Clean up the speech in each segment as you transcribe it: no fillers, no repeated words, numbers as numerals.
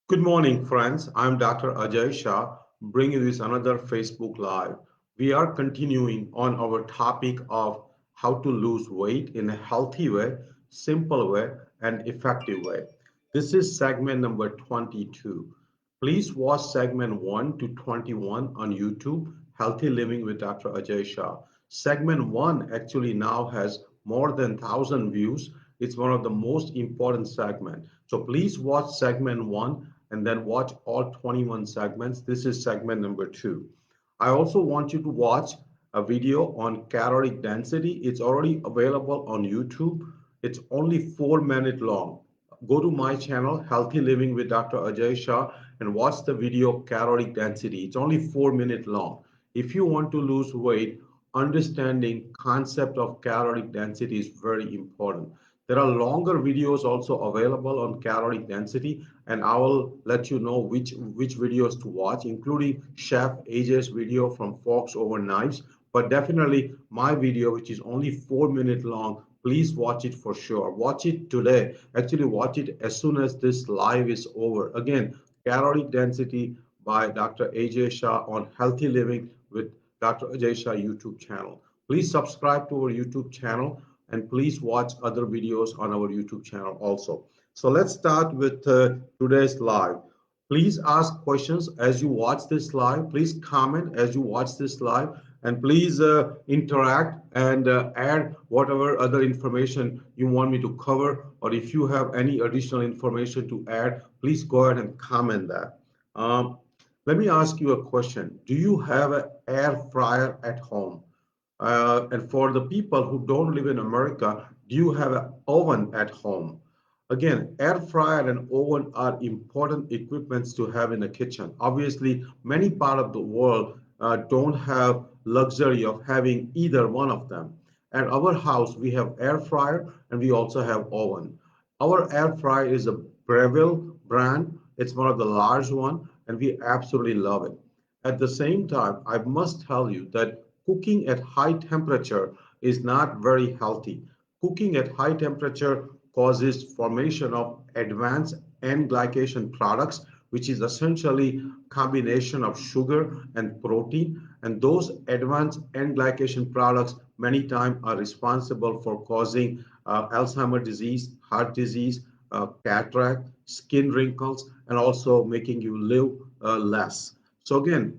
Good morning, friends. I'm Dr. Ajay Shah, bringing this another Facebook Live. We are continuing on our topic of how to lose weight in a healthy way, simple way, and effective way. This is segment number 22. Please watch segment 1 to 21 on YouTube, Healthy Living with Dr. Ajay Shah. Segment 1 actually now has more than 1,000 views. It's one of the most important segments. So please watch segment 1 and then watch all 21 segments. This is segment number 2. I also want you to watch a video on caloric density. It's already available on YouTube. It's only 4 minutes long. Go to my channel, Healthy Living with Dr. Ajay Shah, and watch the video caloric density. It's only 4 minutes long. If you want to lose weight, understanding concept of caloric density is very important. There are longer videos also available on caloric density, and I will let you know which videos to watch, including Chef AJ's video from Forks Over Knives. But definitely my video, which is only 4 minutes long, please watch it for sure. Watch it today. Actually, watch it as soon as this live is over. Again, caloric density by Dr. AJ Shah on Healthy Living with Dr. Ajay Shah YouTube channel. Please subscribe to our YouTube channel and please watch other videos on our YouTube channel also. So let's start with today's live. Please ask questions as you watch this live. Please comment as you watch this live. And please interact and add whatever other information you want me to cover. Or if you have any additional information to add, please go ahead and comment that. Um, Let me ask you a question. Do you have an air fryer at home? And for the people who don't live in America, do you have an oven at home? Again, air fryer and oven are important equipments to have in a kitchen. Obviously, many part of the world don't have luxury of having either one of them. At our house, we have air fryer and we also have oven. Our air fryer is a Breville brand. It's one of the large one, and we absolutely love it. At the same time, I must tell you that cooking at high temperature is not very healthy. Cooking at high temperature causes formation of advanced N glycation products, which is essentially combination of sugar and protein. And those advanced N glycation products many times are responsible for causing Alzheimer's disease, heart disease, cataract, skin wrinkles, and also making you live less. So again,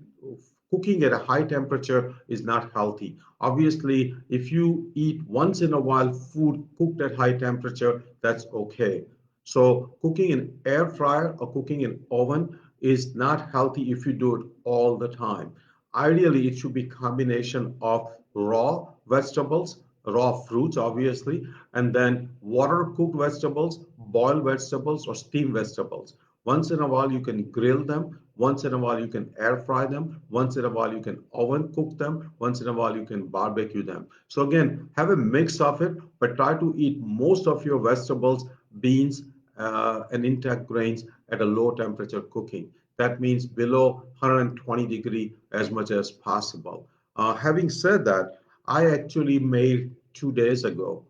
cooking at a high temperature is not healthy. Obviously, if you eat once in a while food cooked at high temperature, that's okay. So cooking in air fryer or cooking in oven is not healthy if you do it all the time. Ideally, it should be combination of raw vegetables, raw fruits, obviously, and then water cooked vegetables, boiled vegetables, or steamed vegetables. Once in a while, you can grill them. Once in a while, you can air fry them. Once in a while, you can oven cook them. Once in a while, you can barbecue them. So again, have a mix of it, but try to eat most of your vegetables, beans, and intact grains at a low temperature cooking. That means below 120 degree as much as possible. Having said that, I actually made 2 days ago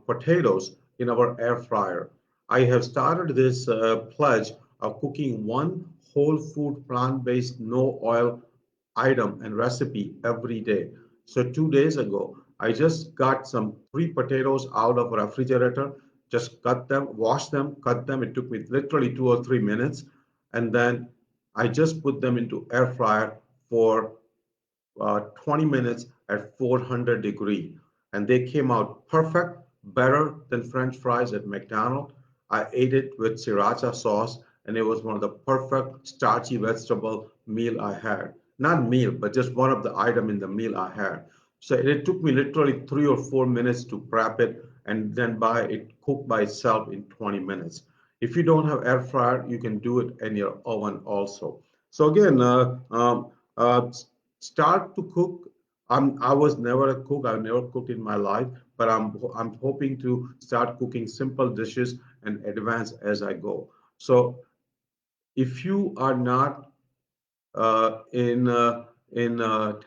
potatoes in our air fryer. I have started this pledge of cooking one whole food plant-based no oil item and recipe every day. So 2 days ago, I just got some three potatoes out of a refrigerator, just cut them, wash them, cut them. It took me literally 2 or 3 minutes. And then I just put them into air fryer for 20 minutes at 400 degree, and they came out perfect, better than French fries at McDonald's. I ate it with sriracha sauce, and it was one of the perfect starchy vegetable meal I had. Not meal, but just one of the item in the meal I had. So it took me literally 3 or 4 minutes to prep it, and then by it cooked by itself in 20 minutes. If you don't have air fryer, you can do it in your oven also. So again, uh, start to cook. I was never a cook. I've never cooked in my life, but I'm hoping to start cooking simple dishes and advance as I go. So if you are not in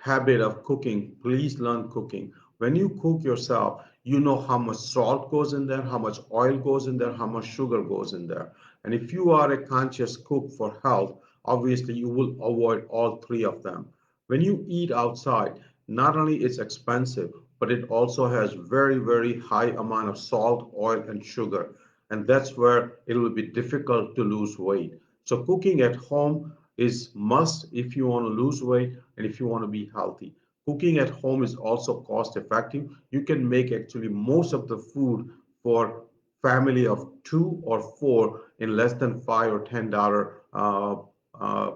habit of cooking, please learn cooking. When you cook yourself, you know how much salt goes in there, how much oil goes in there, how much sugar goes in there. And if you are a conscious cook for health, obviously you will avoid all three of them. When you eat outside, not only it's expensive, but it also has very, very high amount of salt, oil, and sugar. And that's where it will be difficult to lose weight. So cooking at home is must if you want to lose weight and if you want to be healthy. Cooking at home is also cost effective. You can make actually most of the food for family of two or four in less than $5 or $10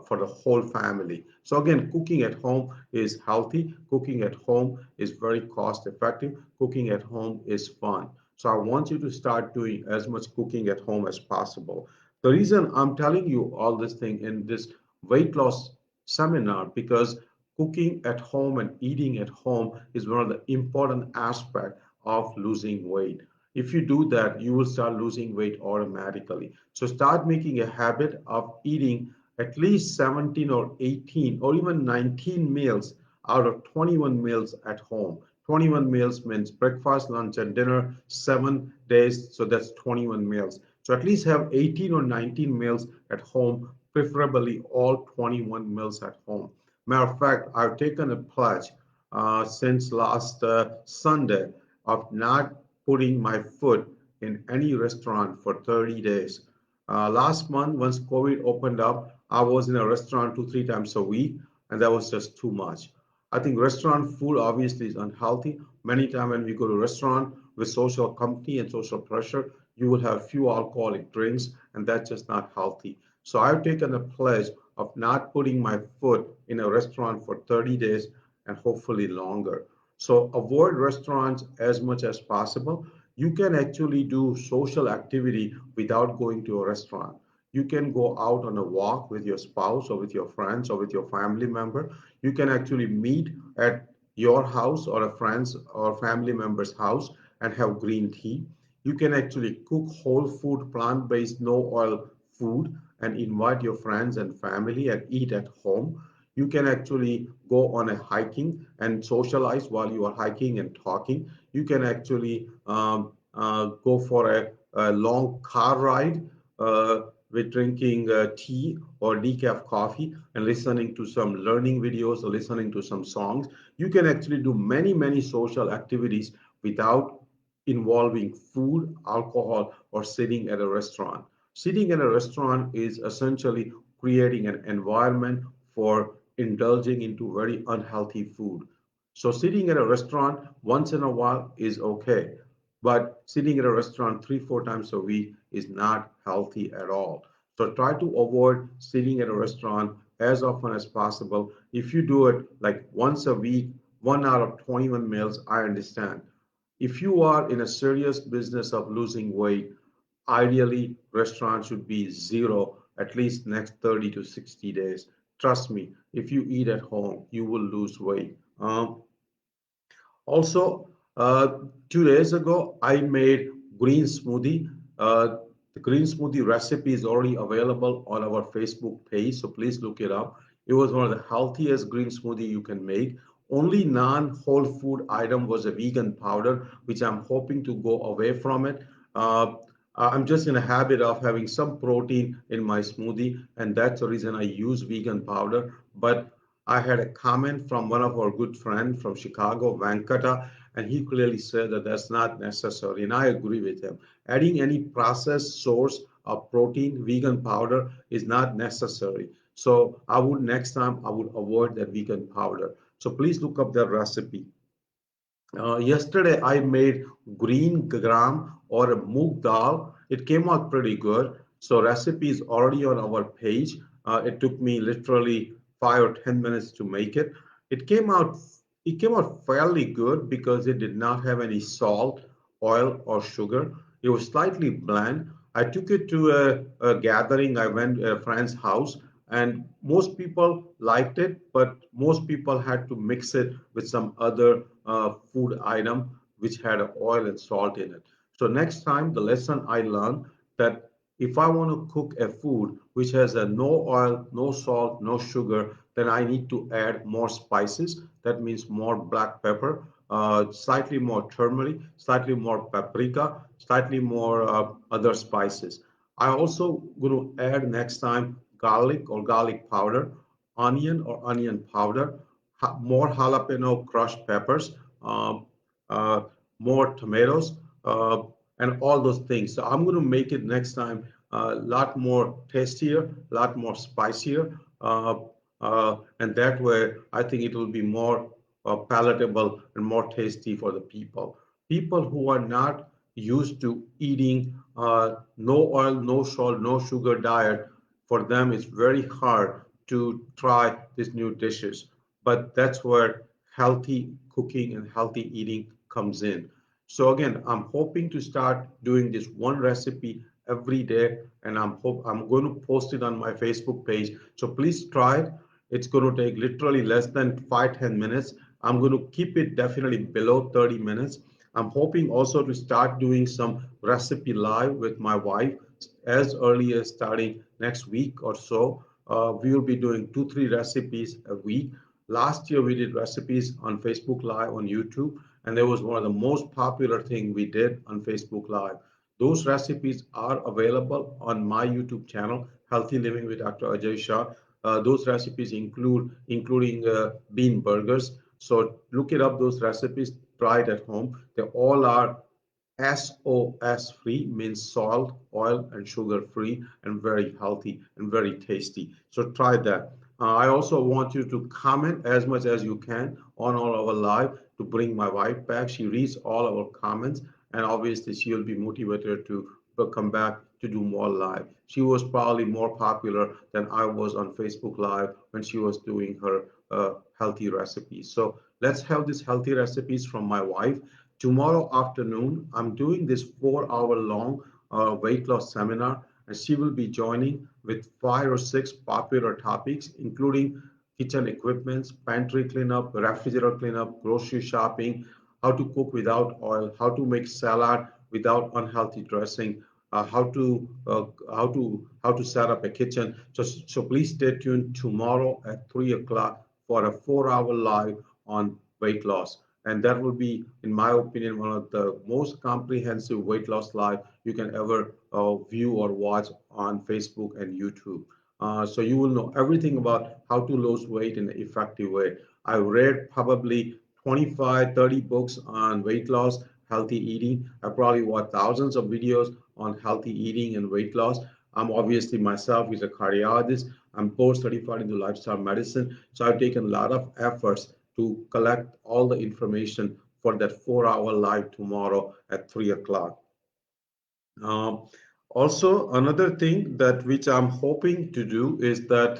for the whole family. So again, cooking at home is healthy. Cooking at home is very cost effective. Cooking at home is fun. So I want you to start doing as much cooking at home as possible. The reason I'm telling you all this thing in this weight loss seminar because cooking at home and eating at home is one of the important aspects of losing weight. If you do that, you will start losing weight automatically. So start making a habit of eating at least 17 or 18 or even 19 meals out of 21 meals at home. 21 meals means breakfast, lunch, and dinner, 7 days. So that's 21 meals. So at least have 18 or 19 meals at home, preferably all 21 meals at home. Matter of fact, I've taken a pledge since last Sunday of not putting my foot in any restaurant for 30 days. Last month, once COVID opened up, I was in a restaurant 2, 3 times a week, and that was just too much. I think restaurant food obviously is unhealthy. Many times when we go to restaurant with social company and social pressure, you will have few alcoholic drinks, and that's just not healthy. So I've taken a pledge of not putting my foot in a restaurant for 30 days and hopefully longer. So avoid restaurants as much as possible. You can actually do social activity without going to a restaurant. You can go out on a walk with your spouse or with your friends or with your family member. You can actually meet at your house or a friend's or family member's house and have green tea. You can actually cook whole food, plant-based, no oil food and invite your friends and family and eat at home. You can actually go on a hiking and socialize while you are hiking and talking. You can actually go for a long car ride with drinking tea or decaf coffee and listening to some learning videos or listening to some songs. You can actually do many, many social activities without involving food, alcohol, or sitting at a restaurant. Sitting at a restaurant is essentially creating an environment for indulging into very unhealthy food. So sitting at a restaurant once in a while is okay, but sitting at a restaurant 3, 4 times a week is not healthy at all. So try to avoid sitting at a restaurant as often as possible. If you do it like once a week, 1 out of 21 meals, I understand. If you are in a serious business of losing weight, ideally restaurants should be zero at least next 30 to 60 days. Trust me, if you eat at home, you will lose weight. Also, 2 days ago, I made green smoothie. The green smoothie recipe is already available on our Facebook page, so please look it up. It was one of the healthiest green smoothie you can make. Only non-whole food item was a vegan powder, which I'm hoping to go away from it. Uh, I'm just in a habit of having some protein in my smoothie, and that's the reason I use vegan powder. But I had a comment from one of our good friends from Chicago, Venkata, and he clearly said that that's not necessary, and I agree with him. Adding any processed source of protein, vegan powder, is not necessary. So I would next time I would avoid that vegan powder. So please look up the recipe. Yesterday I made green gram or a moong dal. It came out pretty good. So recipe is already on our page. It took me literally 5 or 10 minutes to make it. It came out it came out fairly good because it did not have any salt, oil, or sugar. It was slightly bland. I took it to a gathering. I went to a friend's house, and most people liked it, but most people had to mix it with some other food item which had oil and salt in it. So next time, the lesson I learned that if I want to cook a food which has a no oil, no salt, no sugar, then I need to add more spices. That means more black pepper, slightly more turmeric, slightly more paprika, slightly more other spices. I also going to add next time garlic or garlic powder, onion or onion powder, more jalapeno crushed peppers, um, uh, more tomatoes, uh, and all those things. So I'm going to make it next time a lot more tastier, a lot more spicier, and that way I think it will be more palatable and more tasty for the people. People who are not used to eating no oil, no salt, no sugar diet, for them it's very hard to try these new dishes. But that's where healthy cooking and healthy eating comes in. So again, I'm hoping to start doing this one recipe every day, and I'm going to post it on my Facebook page. So please try it. It's going to take literally less than 5-10 minutes. I'm going to keep it definitely below 30 minutes. I'm hoping also to start doing some recipe live with my wife as early as starting next week or so. We will be doing 2-3 recipes a week. Last year we did recipes on Facebook Live on YouTube, and that was one of the most popular thing we did on Facebook Live. Those recipes are available on my YouTube channel, Healthy Living with Dr. Ajay Shah. Those recipes including bean burgers. So look it up. Those recipes. Try it at home. They all are SOS free, means salt, oil, and sugar free, and very healthy and very tasty. So try that. I also want you to comment as much as you can on all our live to bring my wife back. She reads all our comments, and obviously she'll be motivated to come back to do more live. She was probably more popular than I was on Facebook Live when she was doing her healthy recipes. So let's have these healthy recipes from my wife. Tomorrow afternoon, I'm doing this 4 hour long weight loss seminar, and she will be joining with 5 or 6 popular topics, including kitchen equipments, pantry cleanup, refrigerator cleanup, grocery shopping, how to cook without oil, how to make salad without unhealthy dressing, how to set up a kitchen. So please stay tuned tomorrow at 3 o'clock for a 4 hour live on weight loss. And that will be, in my opinion, one of the most comprehensive weight loss live you can ever view or watch on Facebook and YouTube. So you will know everything about how to lose weight in an effective way. I read probably 25, 30 books on weight loss, healthy eating. I probably watched thousands of videos on healthy eating and weight loss. I'm obviously myself is a cardiologist. I'm board certified into lifestyle medicine. So I've taken a lot of efforts to collect all the information for that 4 hour live tomorrow at 3 o'clock. Um, Also, another thing that which I'm hoping to do is that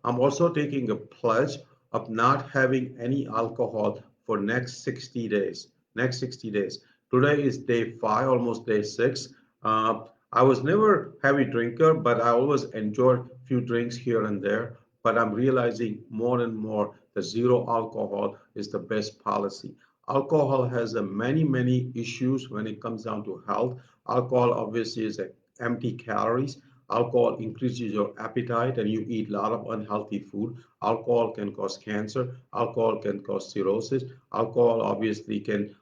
I'm also taking a pledge of not having any alcohol for next 60 days. Next 60 days. Today is day 5, almost day 6. I was never heavy drinker, but I always enjoyed few drinks here and there. But I'm realizing more and more that zero alcohol is the best policy. Alcohol has many issues when it comes down to health. Alcohol obviously is empty calories. Alcohol increases your appetite and you eat a lot of unhealthy food. Alcohol can cause cancer. Alcohol can cause cirrhosis. Alcohol obviously can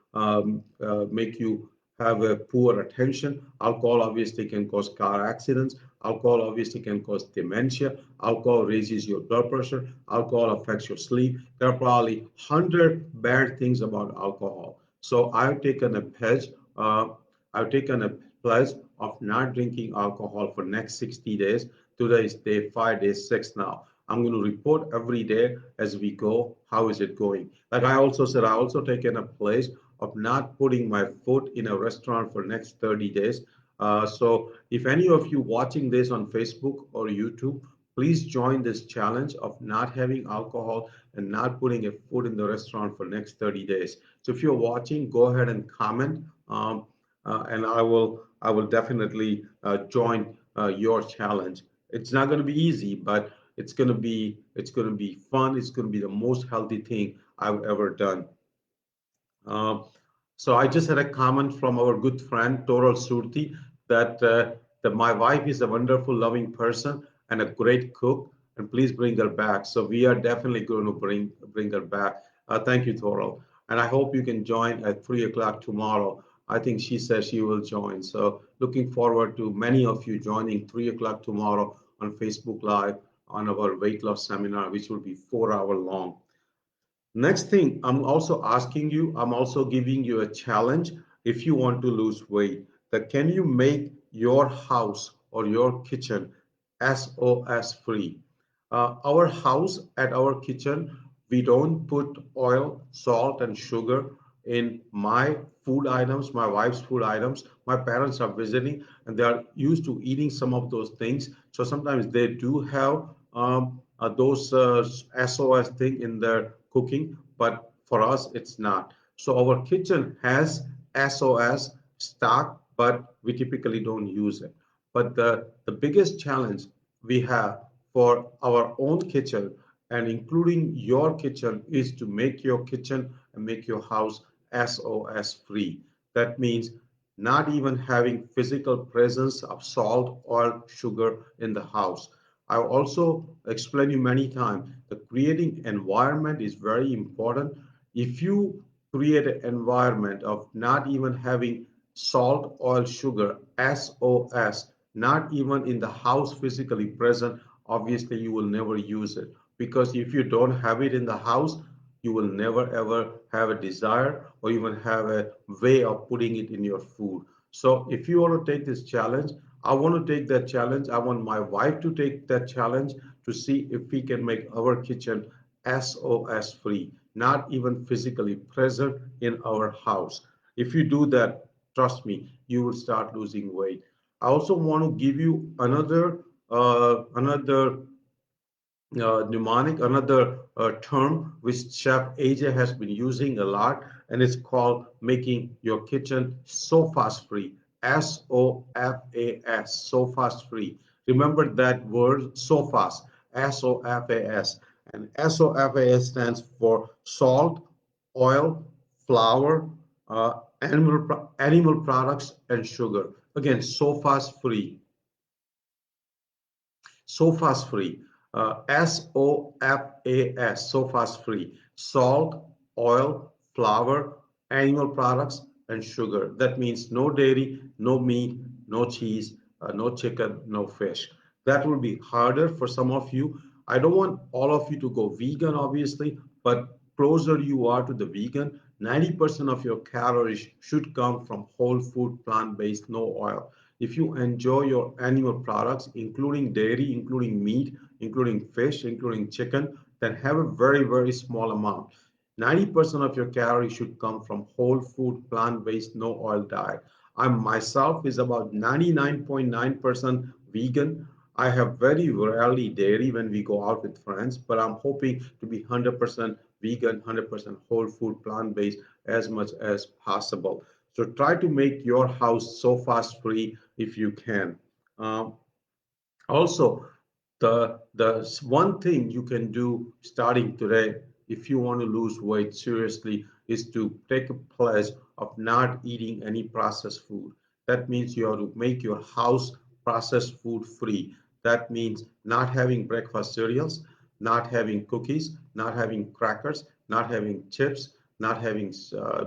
make you have a poor attention. Alcohol obviously can cause car accidents. Alcohol obviously can cause dementia. Alcohol raises your blood pressure. Alcohol affects your sleep. There are probably 100 bad things about alcohol. So I've taken a pledge. I've taken a pledge of not drinking alcohol for next 60 days. Today is day 5, day 6 now. I'm going to report every day as we go. How is it going? Like I also said, I also taken a pledge of not putting my foot in a restaurant for next 30 days. So if any of you watching this on Facebook or YouTube, please join this challenge of not having alcohol and not putting a foot in the restaurant for next 30 days. So if you're watching, go ahead and comment, and I will definitely join your challenge. It's not going to be easy, but it's going to be fun. It's going to be the most healthy thing I've ever done. Uh, so I just had a comment from our good friend Toral Surti that my wife is a wonderful, loving person and a great cook, and please bring her back. So we are definitely going to bring her back. Thank you, Toral. And I hope you can join at 3 o'clock tomorrow. I think she says she will join. So looking forward to many of you joining 3 o'clock tomorrow on Facebook Live on our weight loss seminar, which will be 4 hour long. Next thing, I'm also asking you, I'm also giving you a challenge if you want to lose weight, that can you make your house or your kitchen SOS free? Our house at our kitchen, we don't put oil, salt, and sugar in my food items, my wife's food items. My parents are visiting and they are used to eating some of those things. So sometimes they do have those SOS thing in their cooking, but for us it's not. So our kitchen has SOS stock, but we typically don't use it. But the biggest challenge we have for our own kitchen and including your kitchen is to make your kitchen and make your house SOS free. That means not even having physical presence of salt, oil, sugar in the house. I also explained you many times that creating environment is very important. If you create an environment of not even having salt, oil, sugar, SOS, not even in the house physically present, obviously you will never use it. Because if you don't have it in the house, you will never ever have a desire or even have a way of putting it in your food. So if you want to take this challenge, I want to take that challenge. I want my wife to take that challenge to see if we can make our kitchen SOS free, not even physically present in our house. If you do that, trust me, you will start losing weight. I also want to give you another mnemonic, another term which Chef AJ has been using a lot, and it's called making your kitchen SOFAS free. SOFAS, SOFAS free. Remember that word SOFAS, SOFAS. And SOFAS stands for salt, oil, flour, animal products, and sugar. Again, SOFAS free. SOFAS free. SOFAS, SOFAS free. Salt, oil, flour, animal products, and sugar. That means no dairy, no meat, no cheese, no chicken, no fish. That will be harder for some of you. I don't want all of you to go vegan, obviously, but closer you are to the vegan, 90% of your calories should come from whole food, plant based, no oil. If you enjoy your animal products, including dairy, including meat, including fish, including chicken, then have a very, very small amount. 90% of your calories should come from whole food, plant-based, no oil diet. I myself is about 99.9% vegan. I have very rarely dairy when we go out with friends, but I'm hoping to be 100% vegan, 100% whole food, plant-based as much as possible. So try to make your house so fast free if you can. Um, Also, the one thing you can do starting today, if you want to lose weight seriously, is to take a pledge of not eating any processed food. That means you have to make your house processed food free. That means not having breakfast cereals, not having cookies, not having crackers, not having chips, not having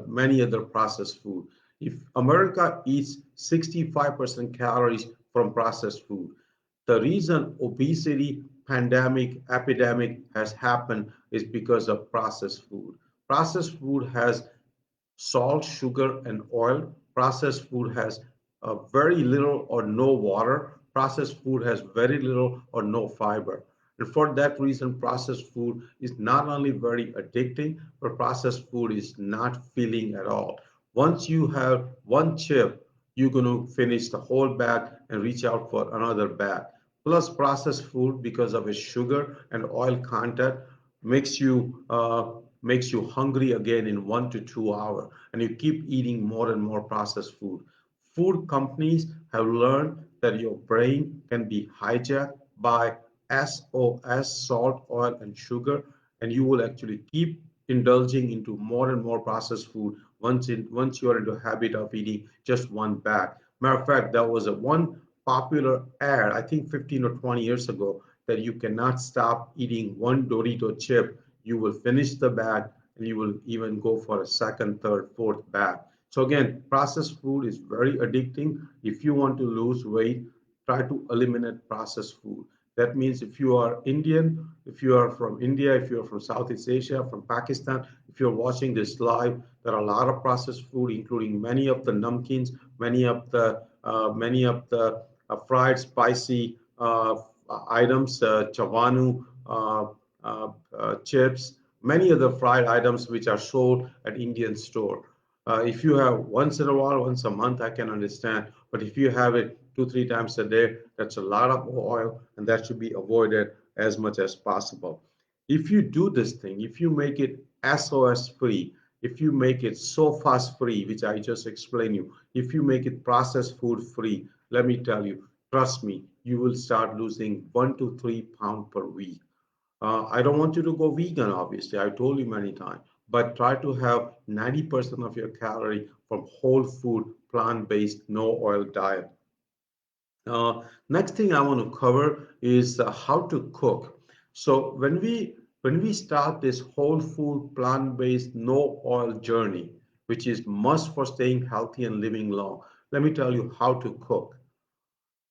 many other processed food. If America eats 65% calories from processed food, the reason obesity pandemic epidemic has happened is because of processed food. Processed food has salt, sugar, and oil. Processed food has very little or no water. Processed food has very little or no fiber. And for that reason, processed food is not only very addicting, but processed food is not filling at all. Once you have one chip, you're going to finish the whole bag and reach out for another bag. Plus, processed food, because of its sugar and oil content, makes you makes you hungry again in 1 to 2 hours, and you keep eating more and more processed food. Food companies have learned that your brain can be hijacked by SOS, salt, oil, and sugar, and you will actually keep indulging into more and more processed food once you are into a habit of eating just one bag. Matter of fact, there was a one popular ad, I think 15 or 20 years ago, that you cannot stop eating one Dorito chip. You will finish the bag and you will even go for a second, third, fourth bag. So again, processed food is very addicting. If you want to lose weight, try to eliminate processed food. That means if you are Indian, if you are from India, if you are from Southeast Asia, from Pakistan, if you're watching this live, there are a lot of processed food, including many of the namkeens, many of the fried spicy items, chavanu, chips, many of the fried items which are sold at Indian store. If you have once in a while, once a month, I can understand. But if you have it two, three times a day, that's a lot of oil, and that should be avoided as much as possible. If you do this thing, if you make it SOS free, if you make it so fast free, which I just explained you, if you make it processed food free, let me tell you, trust me, you will start losing 1 to 3 pounds per week. I don't want you to go vegan, obviously. I told you many times, but try to have 90% of your calorie from whole food, plant-based, no oil diet. Next thing I want to cover is how to cook. So when we start this whole food, plant-based, no oil journey, which is must for staying healthy and living long, let me tell you how to cook.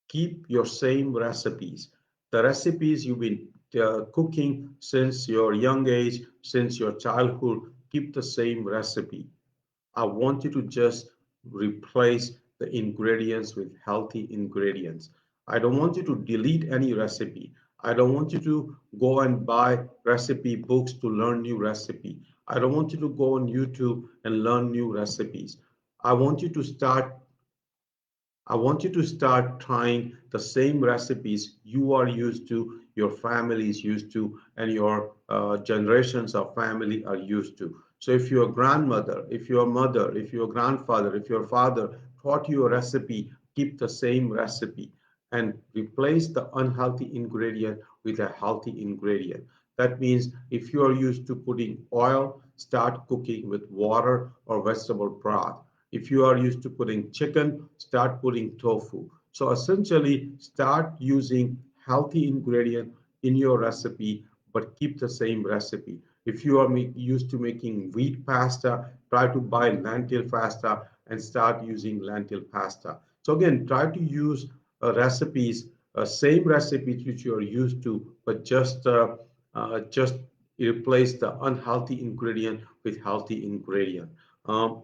Keep your same recipes. The recipes you've been cooking since your young age, since your childhood, keep the same recipe. I want you to just replace the ingredients with healthy ingredients. I don't want you to delete any recipe. I don't want you to go and buy recipe books to learn new recipe. I don't want you to go on YouTube and learn new recipes. I want you to start I want you to start trying the same recipes you are used to, your family is used to, and your generations of family are used to. So if your grandmother, if your mother, if your grandfather, if your father taught you a recipe, keep the same recipe and replace the unhealthy ingredient with a healthy ingredient. That means if you are used to putting oil, start cooking with water or vegetable broth. If you are used to putting chicken, start putting tofu. So essentially, start using healthy ingredient in your recipe, but keep the same recipe. If you are used to making wheat pasta, try to buy lentil pasta and start using lentil pasta. So again, try to use recipes, same recipes which you are used to, but just replace the unhealthy ingredient with healthy ingredient. Um,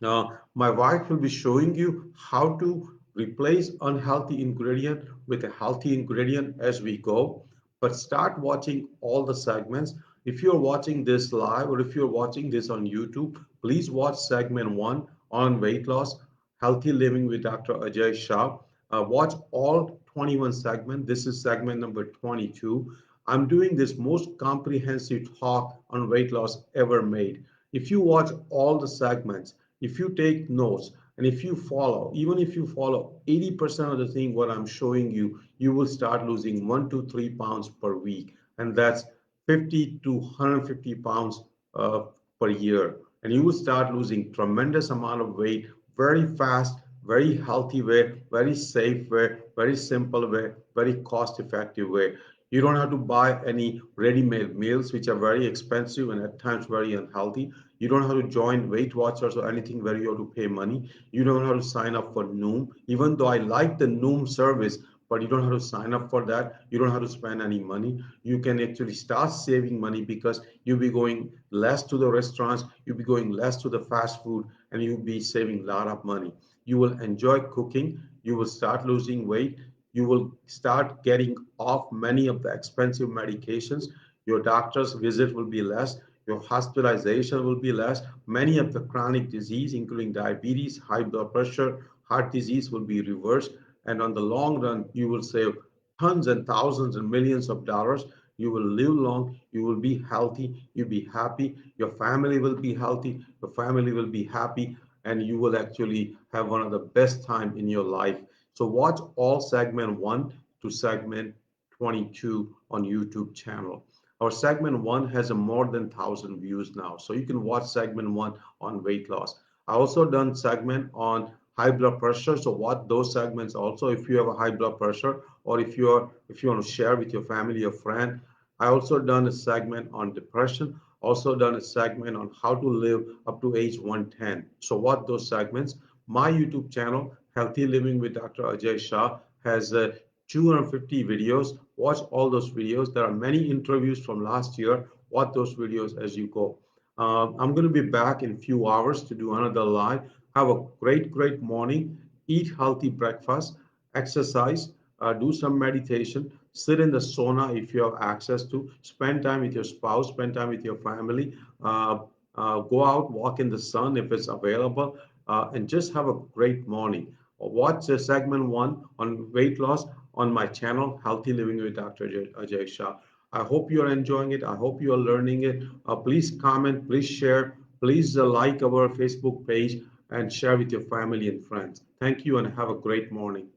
Now, my wife will be showing you how to replace unhealthy ingredient with a healthy ingredient as we go. But start watching all the segments. If you're watching this live or if you're watching this on YouTube, please watch segment 1 on weight loss, healthy living with Dr. Ajay Shah. Watch all 21 segments. This is segment number 22. I'm doing this most comprehensive talk on weight loss ever made. If you watch all the segments, if you take notes, and if you follow, even if you follow 80% of the thing what I'm showing you, you will start losing 1 to 3 pounds per week, and that's 50 to 150 pounds per year. And you will start losing tremendous amount of weight very fast, very healthy way, very safe way, very simple way, very cost effective way. You don't have to buy any ready-made meals, which are very expensive and at times very unhealthy. You don't have to join Weight Watchers or anything where you have to pay money. You don't have to sign up for Noom, even though I like the Noom service, but you don't have to sign up for that. You don't have to spend any money. You can actually start saving money because you'll be going less to the restaurants, you'll be going less to the fast food, and you'll be saving a lot of money. You will enjoy cooking. You will start losing weight. You will start getting off many of the expensive medications. Your doctor's visit will be less. Your hospitalization will be less. Many of the chronic disease, including diabetes, high blood pressure, heart disease, will be reversed. And on the long run, you will save tons and thousands and millions of dollars. You will live long. You will be healthy. You'll be happy. Your family will be healthy. Your family will be happy. And you will actually have one of the best time in your life. So watch all segment 1 to segment 22 on YouTube channel. Our segment 1 has a more than 1,000 views now. So you can watch segment 1 on weight loss. I also done segment on high blood pressure. So watch those segments also if you have a high blood pressure or if you want to share with your family or friend. I also done a segment on depression. Also done a segment on how to live up to age 110. So what those segments? My YouTube channel, Healthy Living with Dr. Ajay Shah, has 250 videos. Watch all those videos. There are many interviews from last year. Watch those videos as you go. I'm going to be back in a few hours to do another live. Have a great morning. Eat healthy breakfast, exercise, do some meditation, sit in the sauna if you have access to, spend time with your spouse, spend time with your family, uh, go out, walk in the sun if it's available, and just have a great morning. Watch segment one on weight loss on my channel, Healthy Living with Dr. Ajay Shah. I hope you are enjoying it. I hope you are learning it. Please comment, please share, please like our Facebook page and share with your family and friends. Thank you and have a great morning.